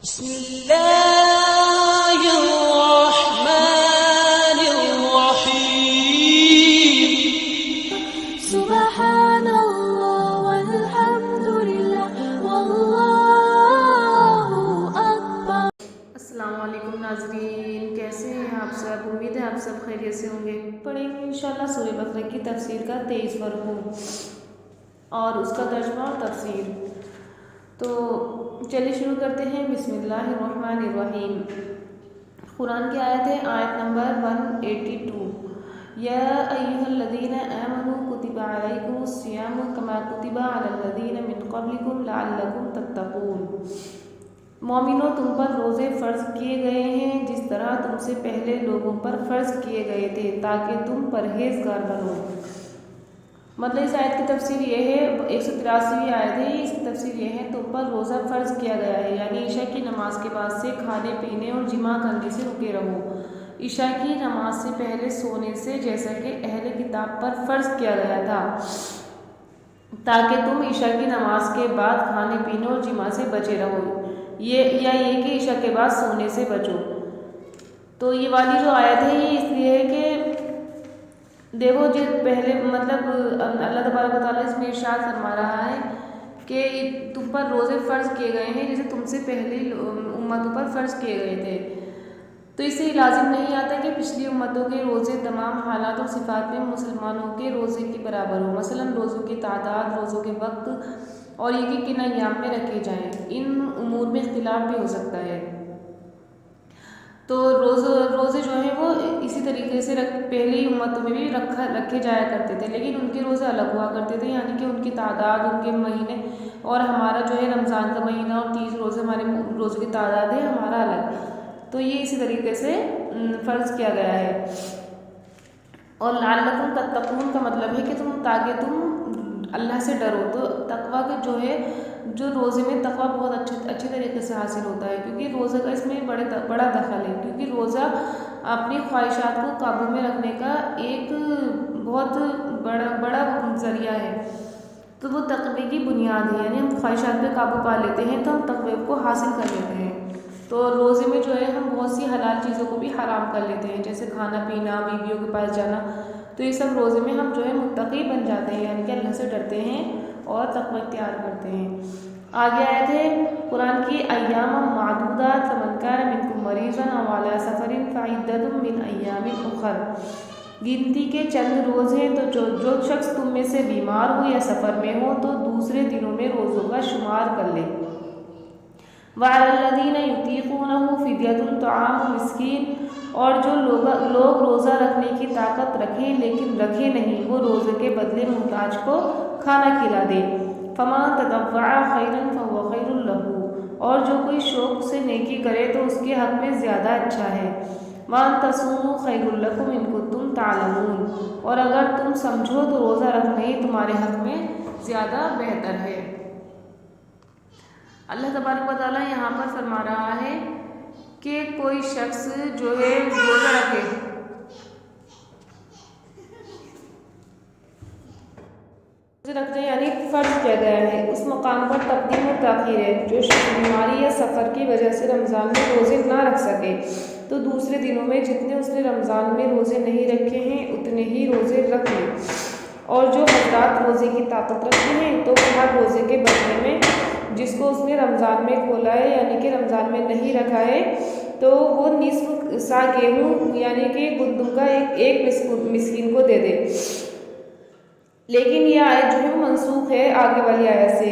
بسم الله الرحمن الرحيم سبحان الله والحمد لله والله أكبر۔ السلام علیکم ناظرین، کیسے ہیں آپ سب؟ امید ہے آپ سب خیریت سے ہوں گے۔ پڑھیں گے انشاءاللہ سورہ بقرہ کی تفسیر کا 23واں رکوع اور اس کا ترجمہ اور تفسیر۔ تو چلیے شروع کرتے ہیں۔ بسم اللہ الرحمن الرحیم۔ قرآن کی آیت ہے آیت نمبر 182۔ یا ایھا الذین آمنوا کتب علیکم الصیام کما کتب علی الذین من قبلکم لعلکم تتقون۔ مومنوں، تم پر روزے فرض کیے گئے ہیں جس طرح تم سے پہلے لوگوں پر فرض کیے گئے تھے تاکہ تم پرہیزگار بنو۔ مطلب اس آیت کی تفسیر یہ ہے، 183ویں آیت ہے، اس کی تفسیر یہ ہے تم پر روزہ فرض کیا گیا ہے، یعنی عشاء کی نماز کے بعد سے کھانے پینے اور جماع کرنے سے رکے رہو، عشاء کی نماز سے پہلے سونے سے، جیسا کہ اہل کتاب پر فرض کیا گیا تھا، تاکہ تم عشاء کی نماز کے بعد کھانے پینے اور جماع سے بچے رہو، یہ کہ عشاء کے بعد سونے سے بچو۔ تو یہ والی جو آیت ہے یہ اس لیے ہے کہ دیکھو جو پہلے مطلب اللہ تبارک و تعالیٰ اس میں ارشاد فرما رہا ہے کہ تم پر روزے فرض کیے گئے ہیں جیسے تم سے پہلی امتوں پر فرض کیے گئے تھے، تو اس سے لازم نہیں آتا کہ پچھلی امتوں کے روزے تمام حالات اور صفات میں مسلمانوں کے روزے کے برابر ہو، مثلا روزوں کی تعداد، روزوں کے وقت اور یہ کہ کن ایام میں رکھے جائیں، ان امور میں اختلاف بھی ہو سکتا ہے۔ تو روزے جو ہیں وہ اسی طریقے سے پہلی امتوں میں بھی رکھے جایا کرتے تھے، لیکن ان کے روزے الگ ہوا کرتے تھے، یعنی کہ ان کی تعداد، ان کے مہینے، اور ہمارا جو ہے رمضان کا مہینہ اور 30 روزے ہمارے روزوں کی تعداد ہے ہمارا الگ، تو یہ اسی طریقے سے فرض کیا گیا ہے۔ اور لعلکم تتقون کا مطلب ہے کہ تاکہ تم اللہ سے ڈرو، تو تقویٰ کا جو ہے جو روزے میں تقویٰ بہت اچھے طریقے سے حاصل ہوتا ہے، کیونکہ روزہ کا اس میں بڑا دخل ہے، کیونکہ روزہ اپنی خواہشات کو قابو میں رکھنے کا ایک بہت بڑا ذریعہ ہے، تو وہ تقوی کی بنیاد ہے، یعنی ہم خواہشات پہ قابو پا لیتے ہیں تو ہم تقوی کو حاصل کر لیتے ہیں۔ تو روزے میں جو ہے ہم بہت سی حلال چیزوں کو بھی حرام کر لیتے ہیں، جیسے کھانا پینا، بیویوں کے پاس جانا، تو یہ سب روزے میں ہم جو ہے متقی بن جاتے ہیں، یعنی کہ اللہ سے ڈرتے ہیں اور تقوی اختیار کرتے ہیں۔ آگے آیت ہے قرآن کی ایام معدودات فمن کان منکم مریضا او علی سفر فعدۃ من ایام اخر۔ گنتی کے چند روز ہیں، تو جو شخص تم میں سے بیمار ہو یا سفر میں ہو تو دوسرے دنوں میں روزوں کا شمار کر لے۔ وعلی الذین یطیقونہ فدیۃ طعام مسکین، اور جو لوگ روزہ رکھنے کی طاقت رکھیں لیکن رکھے نہیں، وہ روزے کے بدلے محتاج کو کھانا کھلا دے۔ فمن تطوع خیرا فہو خیر لہ، اور جو کوئی شوق سے نیکی کرے تو اس کے حق میں زیادہ اچھا ہے۔ وان تصوموا خیر لکم ان کنتم تعلمون، اور اگر تم سمجھو تو روزہ رکھنا ہی تمہارے حق میں زیادہ بہتر ہے۔ اللہ تبارک و تعالیٰ یہاں پر فرما رہا ہے کہ کوئی شخص جو ہے روزہ رکھتے یعنی فرض کیا گیا ہے، اس مقام پر تقدیم اور تاخیر ہے۔ جو شخص بیماری یا سفر کی وجہ سے رمضان میں روزے نہ رکھ سکے تو دوسرے دنوں میں جتنے اس نے رمضان میں روزے نہیں رکھے ہیں اتنے ہی روزے رکھ لیں، اور جو حضرات روزے کی طاقت رکھتے ہیں تو وہ ہر روزے کے بدلے میں جس کو اس نے رمضان میں کھولا ہے یعنی کہ رمضان میں نہیں رکھا ہے تو وہ نصف سا گیہوں یعنی کہ گندم کا ایک مسکین کو دے دے۔ لیکن یہ آیت جو ہے وہ منسوخ ہے آگے والی آیت سے،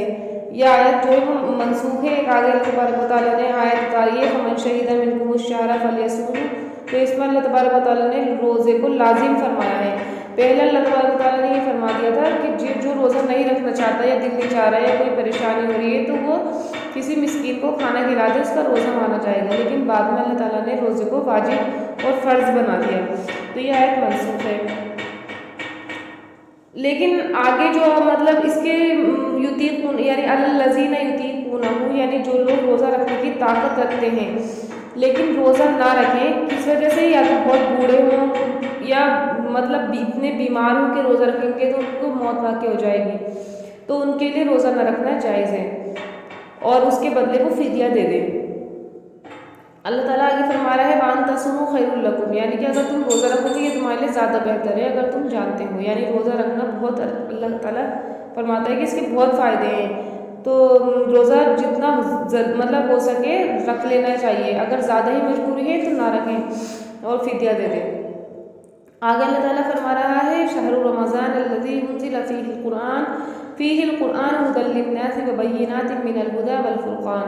یہ آیت جو ہے وہ منسوخ ہے، ایک آگے اللہ تبارک و تعالیٰ نے آیت اتاری ہے فمن شہد منکم الشہر فلیصمہ، تو اس میں اللہ تبارک و تعالیٰ نے روزے کو لازم فرمایا ہے۔ پہلے اللہ تبارک و تعالیٰ نے یہ فرما دیا تھا کہ جو روزہ نہیں رکھنا چاہتا یا دل نہیں چاہ رہا ہے یا کوئی پریشانی ہو رہی ہے تو وہ کسی مسکین کو کھانا کھلا دے، اس کا روزہ مانا جائے گا، لیکن بعد میں اللہ تعالیٰ نے روزے کو واجب اور فرض بنا دیا، تو یہ آیت منسوخ ہے۔ لیکن آگے جو مطلب اس کے یطیقون یعنی الذین یطیقونہ یعنی جو لوگ روزہ رکھنے کی طاقت رکھتے ہیں لیکن روزہ نہ رکھیں، کس وجہ سے؟ یا تو بہت بوڑھے ہوں یا مطلب اتنے بیمار ہوں کہ روزہ رکھیں گے تو ان کو موت واقع ہو جائے گی، تو ان کے لیے روزہ نہ رکھنا جائز ہے اور اس کے بدلے وہ فدیہ دے دیں۔ اللہ تعالیٰ آگے فرما رہا ہے وان تصوموا خیر لکم، یعنی کہ اگر تم روزہ رکھو گے یہ تمہارے لیے زیادہ بہتر ہے اگر تم جانتے ہو، یعنی روزہ رکھنا بہت، اللہ تعالیٰ فرماتا ہے کہ اس کے بہت فائدے ہیں، تو روزہ جتنا مطلب ہو سکے رکھ لینا چاہیے، اگر زیادہ ہی مجبوری ہے تو نہ رکھیں اور فدیہ دے دیں۔ آگے اللہ تعالیٰ فرما رہا ہے شہر رمضان الذی انزل فیہ القرآن ھدی للناس وبینات من الھدی والفرقان،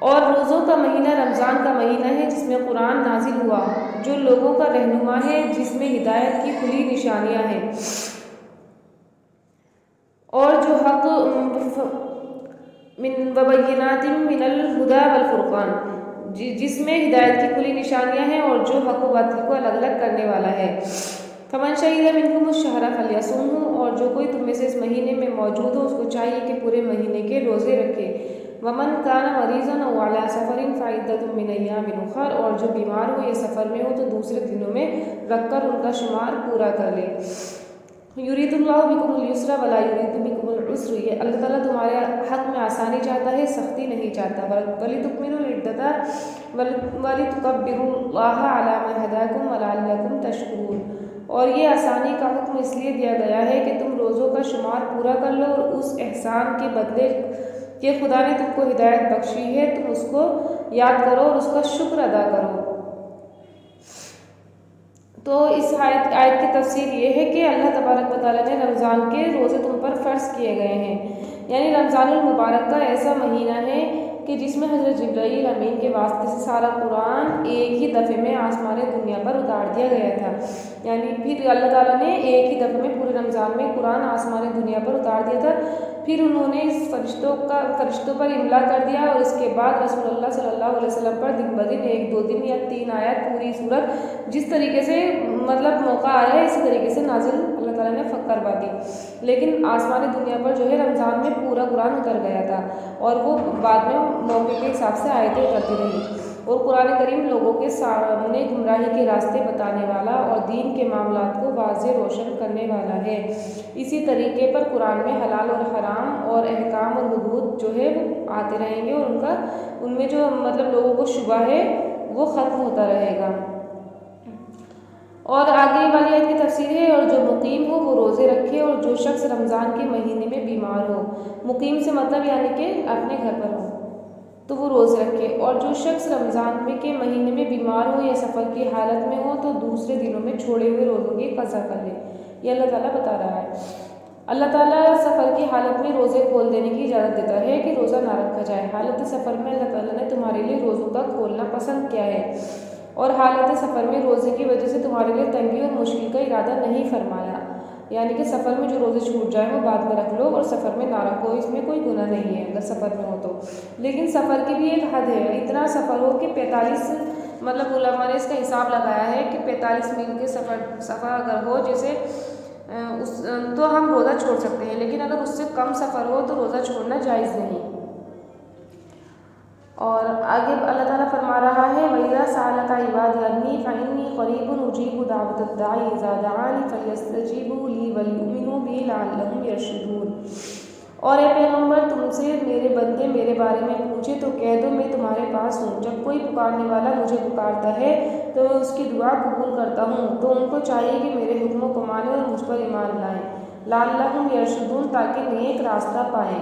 اور روزوں کا مہینہ رمضان کا مہینہ ہے جس میں قرآن نازل ہوا جو لوگوں کا رہنما ہے، جس میں ہدایت کی کھلی نشانیاں ہیں اور جو حق وبینات من الھدی والفرقان، جس میں ہدایت کی کھلی نشانیاں ہیں اور جو حق و باطل کو الگ الگ کرنے والا ہے۔ فمن شہد منکم الشہر فلیصمہ، اور جو کوئی تم میں سے اس مہینے میں موجود ہو اس کو چاہیے کہ پورے مہینے کے روزے رکھے۔ ومن کان مریضا او علی سفر فعدۃ من ایام اخر، اور جو بیمار ہو یا سفر میں ہو تو دوسرے دنوں میں رکھ کر ان کا شمار پورا کر لے۔ یرید اللہ بکم الیسر ولا یرید بکم العسر، یہ اللہ تعالیٰ تمہارے حق میں آسانی چاہتا ہے، سختی نہیں چاہتا۔ ولتکملوا العدۃ ولتکبروا اللہ علی ما ھداکم ولعلکم تشکرون، اور یہ آسانی کا حکم اس لیے دیا گیا ہے کہ تم روزوں کا شمار پورا کر لو اور اس احسان کے بدلے کہ خدا نے تم کو ہدایت بخشی ہے تم اس کو یاد کرو اور اس کا شکر ادا کرو۔ تو اس آیت کی تفسیر یہ ہے کہ اللہ تبارک و تعالیٰ نے رمضان کے روزے تم پر فرض کیے گئے ہیں، یعنی رمضان المبارک کا ایسا مہینہ ہے کہ جس میں حضرت جبرائیل امین کے واسطے سے سارا قرآن ایک ہی دفعے میں آسمان دنیا پر اتار دیا گیا تھا، یعنی پھر اللہ تعالیٰ نے ایک ہی دفعے میں پورے رمضان میں قرآن آسمان دنیا پر اتار دیا تھا، پھر انہوں نے اس فرشتوں پر املا کر دیا اور اس کے بعد رسول اللہ صلی اللہ علیہ وسلم پر دن بدن 1-2 دن یا 3 آیات پوری صورت جس طریقے سے مطلب موقع آیا ہے اسی طریقے سے نازل اللہ تعالیٰ نے کروا دی، لیکن آسمان دنیا پر جو ہے رمضان میں پورا قرآن اتر گیا تھا اور وہ بعد میں موقع کے حساب سے آیتیں اترتی رہی، اور قرآن کریم لوگوں کے سامنے گمراہی کے راستے بتانے والا اور دین کے معاملات کو واضح روشن کرنے والا ہے۔ اسی طریقے پر قرآن میں حلال اور حرام اور احکام اور حدود جو ہے وہ آتے رہیں گے اور ان میں جو مطلب لوگوں کو شبہ ہے وہ ختم ہوتا رہے گا۔ اور آگے والی آیت کی تفسیر ہے اور جو مقیم ہو وہ روزے رکھے اور جو شخص رمضان کے مہینے میں بیمار ہو، مقیم سے مطلب یعنی کہ اپنے گھر پر ہو تو وہ روزے رکھے، اور جو شخص رمضان کے مہینے میں بیمار ہو یا سفر کی حالت میں ہو تو دوسرے دنوں میں چھوڑے ہوئے روزوں کی قضا کر لے۔ یہ اللہ تعالیٰ بتا رہا ہے۔ اللہ تعالیٰ سفر کی حالت میں روزے کھول دینے کی اجازت دیتا ہے کہ روزہ نہ رکھا جائے۔ حالت سفر میں اللہ تعالیٰ نے تمہارے لیے روزوں کا کھولنا پسند کیا ہے اور حالت سفر میں روزے کی وجہ سے تمہارے لیے تنگی اور مشکل کا ارادہ نہیں فرمایا، یعنی کہ سفر میں جو روزے چھوٹ جائیں وہ بعد میں رکھ لو اور سفر میں نہ رکھو، اس میں کوئی گناہ نہیں ہے اگر سفر میں ہو تو، لیکن سفر کی بھی ایک حد ہے، اتنا سفر ہو کہ 45 مطلب علماء نے اس کا حساب لگایا ہے کہ 45 میل کے سفر اگر ہو جیسے تو ہم روزہ چھوڑ سکتے ہیں، لیکن اگر اس سے کم سفر ہو تو روزہ چھوڑنا جائز نہیں۔ اور آگے اللہ تعالیٰ فرما رہا ہے وَإِذَا سَأَلَكَ عِبَادِي عَنِّي فَإِنِّي قَرِيبٌ أُجِيبُ دَعْوَةَ الدَّاعِ إِذَا دَعَانِ فَلْيَسْتَجِيبُوا لِي وَلْيُؤْمِنُوا بِي لَعَلَّهُمْ يَرْشُدُونَ، اور اے پیغمبر تم سے میرے بندے میرے بارے میں پوچھے تو کہہ دو میں تمہارے پاس ہوں، جب کوئی پکارنے والا مجھے پکارتا ہے تو میں اس کی دعا قبول کرتا ہوں، تو ان کو چاہیے کہ میرے حکموں کو مانیں اور مجھ پر ایمان لائیں، لعلہم یرشدون تاکہ نیک راستہ پائیں۔